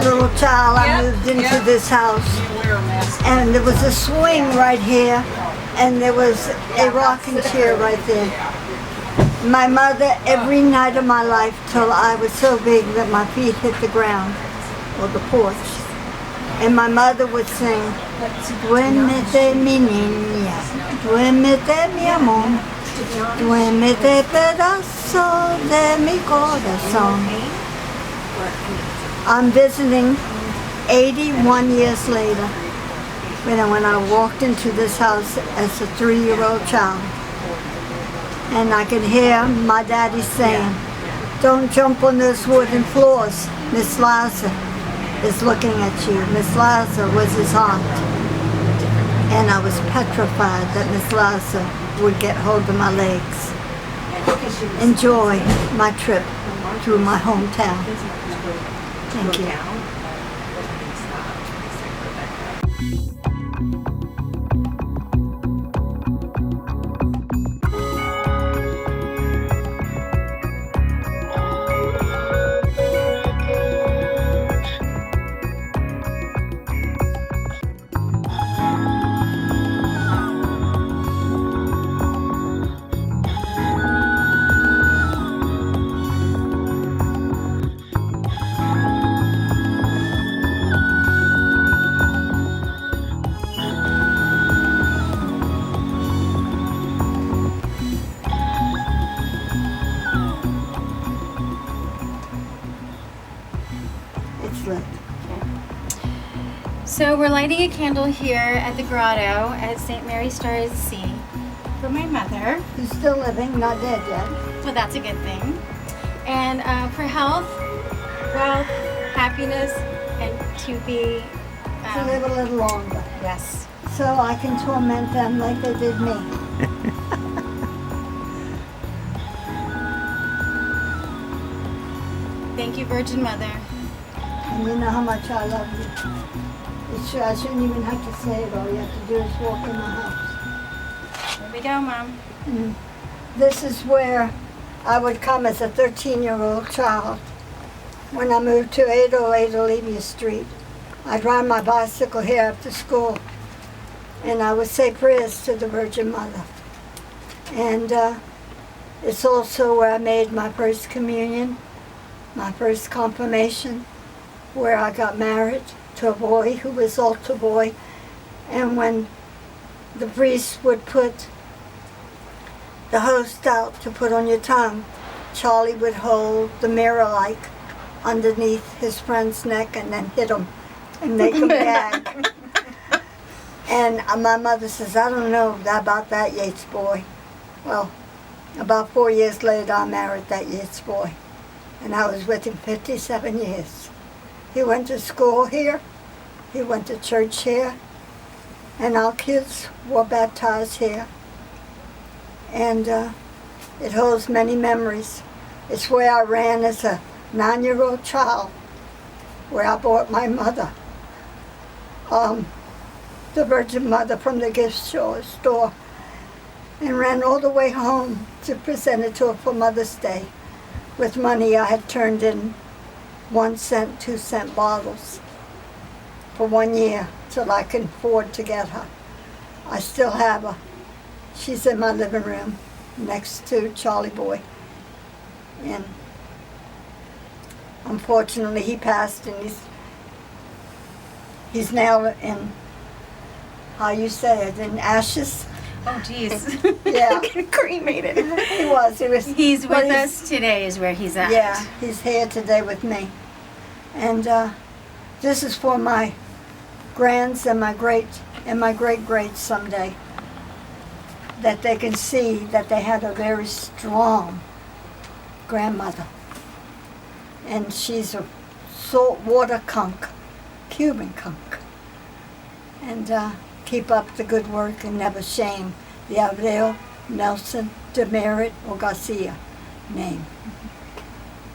little child, I moved into this house, and there was a swing right here, and there was a rocking chair right there. My mother, every night of my life till I was so big that my feet hit the ground or the porch, and my mother would sing, "Duérmete mi niña, duérmete mi amor, duérmete pedazo de mi corazón." I'm visiting 81 years later when I walked into this house as a 3-year-old child. And I could hear my daddy saying, "Don't jump on those wooden floors. Miss Liza is looking at you." Miss Liza was his aunt. And I was petrified that Miss Liza would get hold of my legs. Enjoy my trip through my hometown. Thank you. So we're lighting a candle here at the grotto at St. Mary Star of the Sea for my mother. Who's still living, not dead yet. Well, that's a good thing. And for health, wealth, happiness, and to be... to live a little longer. Yes. So I can torment them like they did me. Thank you, Virgin Mother. And you know how much I love you. I shouldn't even have to say it. All you have to do is walk in the house. Here we go, Mom. This is where I would come as a 13-year-old child. When I moved to 808 Olivia Street, I'd ride my bicycle here after school, and I would say prayers to the Virgin Mother. And it's also where I made my first communion, my first confirmation, where I got married to a boy who was altar boy. And when the priest would put the host out to put on your tongue, Charlie would hold the mirror like underneath his friend's neck and then hit him and make him gag. And my mother says, "I don't know about that Yates boy." Well, about 4 years later, I married that Yates boy, and I was with him 57 years. He went to school here, he went to church here, and our kids were baptized here. And it holds many memories. It's where I ran as a 9-year-old child, where I bought my mother the Virgin Mother from the gift store, and ran all the way home to present it to her for Mother's Day with money I had turned in 1 cent, 2 cent bottles for 1 year till I can afford to get her. I still have her. She's in my living room next to Charlie Boy. And unfortunately he passed, and he's now in, how you say it, in ashes. Oh, geez. Yeah. Cremated. He was. He's with us today is where he's at. Yeah, he's here today with me. And this is for my grands and my great-greats someday, that they can see that they had a very strong grandmother. And she's a saltwater conch, Cuban conch. And keep up the good work and never shame the Abreu, Nelson, Demerit, or Garcia name.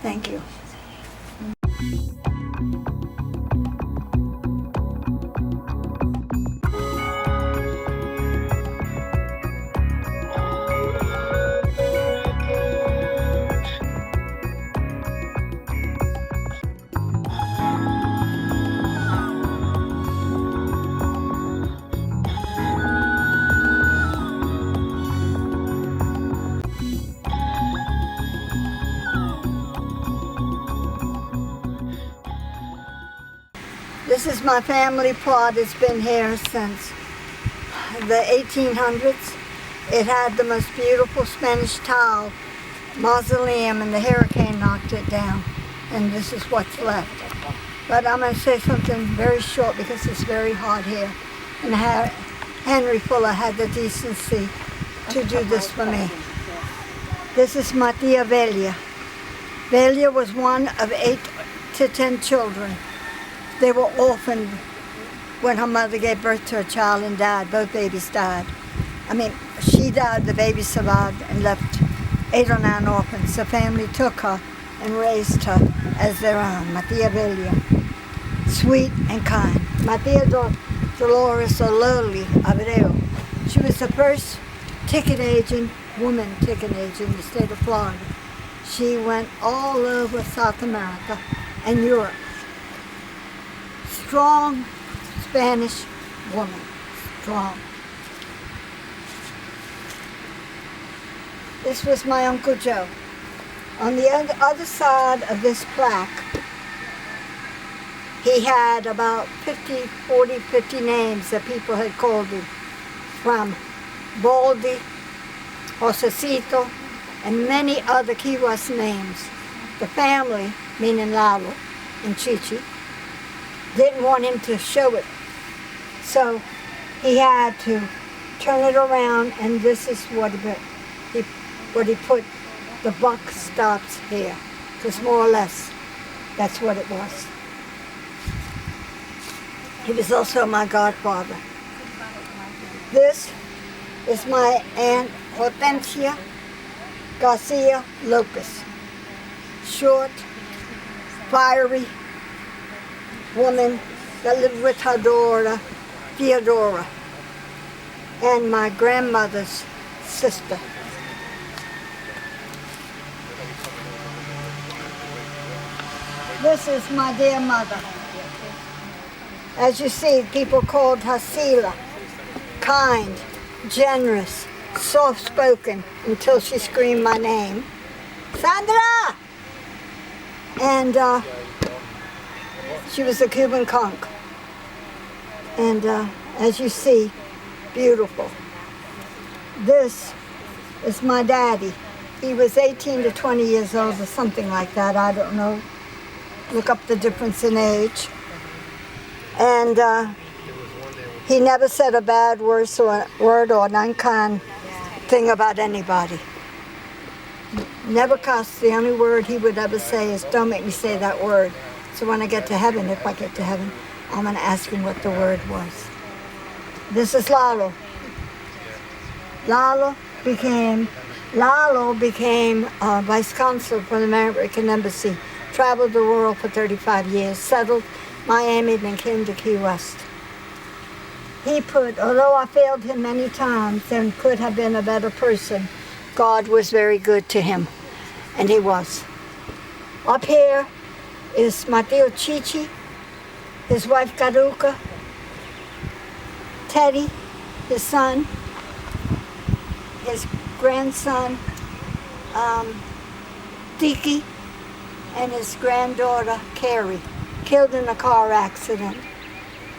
Thank you. This is my family plot. It's been here since the 1800s. It had the most beautiful Spanish tile mausoleum, and the hurricane knocked it down. And this is what's left. But I'm going to say something very short because it's very hot here. And Henry Fuller had the decency to do this for me. This is my tia Velia. Velia was one of 8 to 10 children. They were orphaned when her mother gave birth to a child and died. Both babies died. I mean, she died, the baby survived and left 8 or 9 orphans. The family took her and raised her as their own. My tia Velia. Sweet and kind. My tia Dolores Ololi Abreu. She was the first woman ticket agent in the state of Florida. She went all over South America and Europe. Strong Spanish woman. Strong. This was my Uncle Joe. On the other side of this plaque, he had about 50 names that people had called him, from Baldi, Josecito, and many other Key West names. The family, meaning Lalo and Chichi, didn't want him to show it. So he had to turn it around, and this is what he put. The buck stops here, because more or less that's what it was. He was also my godfather. This is my Aunt Hortensia Garcia Lopez. Short, fiery woman that lived with her daughter, Theodora, and my grandmother's sister. This is my dear mother. As you see, people called her Sila, kind, generous, soft-spoken, until she screamed my name, Sandra! And she was a Cuban conch. And as you see, beautiful. This is my daddy. He was 18 to 20 years old or something like that, I don't know. Look up the difference in age. And he never said a bad word or an unkind thing about anybody. Never cussed. The only word he would ever say is, don't make me say that word. So when I get to heaven, if I get to heaven, I'm going to ask him what the word was. This is Lalo. Lalo became vice consul for the American Embassy. Traveled the world for 35 years, settled Miami, then came to Key West. Although I failed him many times and could have been a better person, God was very good to him, and he was. Up here is Mateo Chichi, his wife Caruca, Teddy, his son, his grandson, Tiki, and his granddaughter, Carrie, killed in a car accident.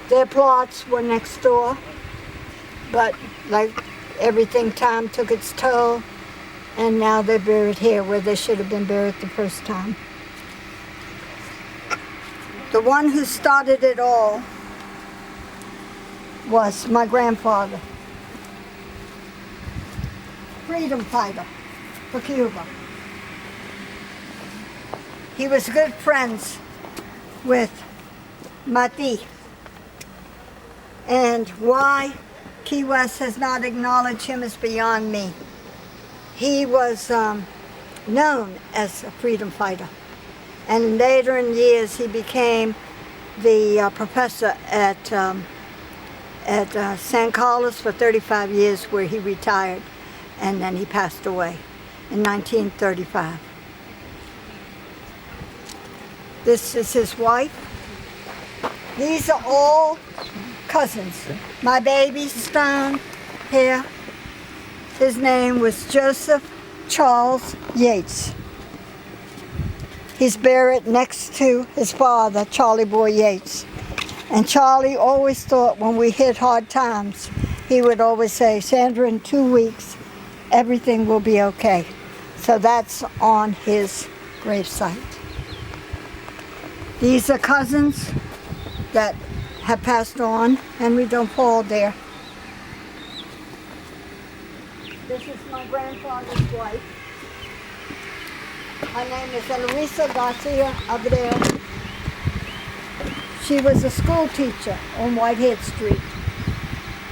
Their plots were next door, but like everything, time took its toll, and now they're buried here where they should have been buried the first time. The one who started it all was my grandfather, freedom fighter for Cuba. He was good friends with Mati. And why Key West has not acknowledged him is beyond me. He was known as a freedom fighter. And later in years, he became the professor at San Carlos for 35 years, where he retired, and then he passed away in 1935. This is his wife. These are all cousins. My baby Stone here, his name was Joseph Charles Yates. He's buried next to his father, Charlie Boy Yates. And Charlie always thought when we hit hard times, he would always say, Sandra, in 2 weeks, everything will be okay. So that's on his gravesite. These are cousins that have passed on. Henry, don't fall there. This is my grandfather's wife. Her name is Eloisa Garcia Abreu. She was a school teacher on Whitehead Street.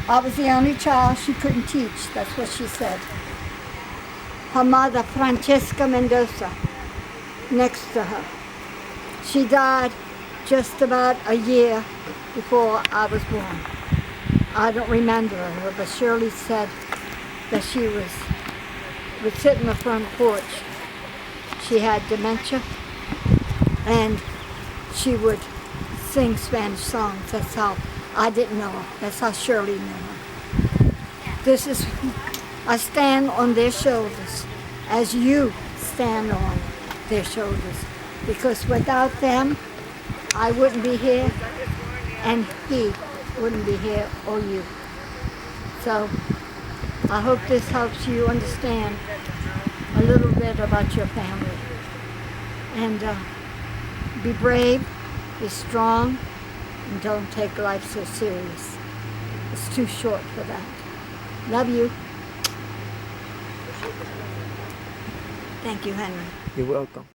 I was the only child she couldn't teach, that's what she said. Her mother, Francesca Mendoza, next to her. She died just about a year before I was born. I don't remember her, but Shirley said that she would sit in the front porch. She had dementia, and she would sing Spanish songs. That's how I didn't know her. That's how Shirley knew her. I stand on their shoulders as you stand on their shoulders, because without them, I wouldn't be here, and he wouldn't be here, or you. So I hope this helps you understand a little bit about your family. And be brave, be strong, and don't take life so serious. It's too short for that. Love you. Thank you, Henry. You're welcome.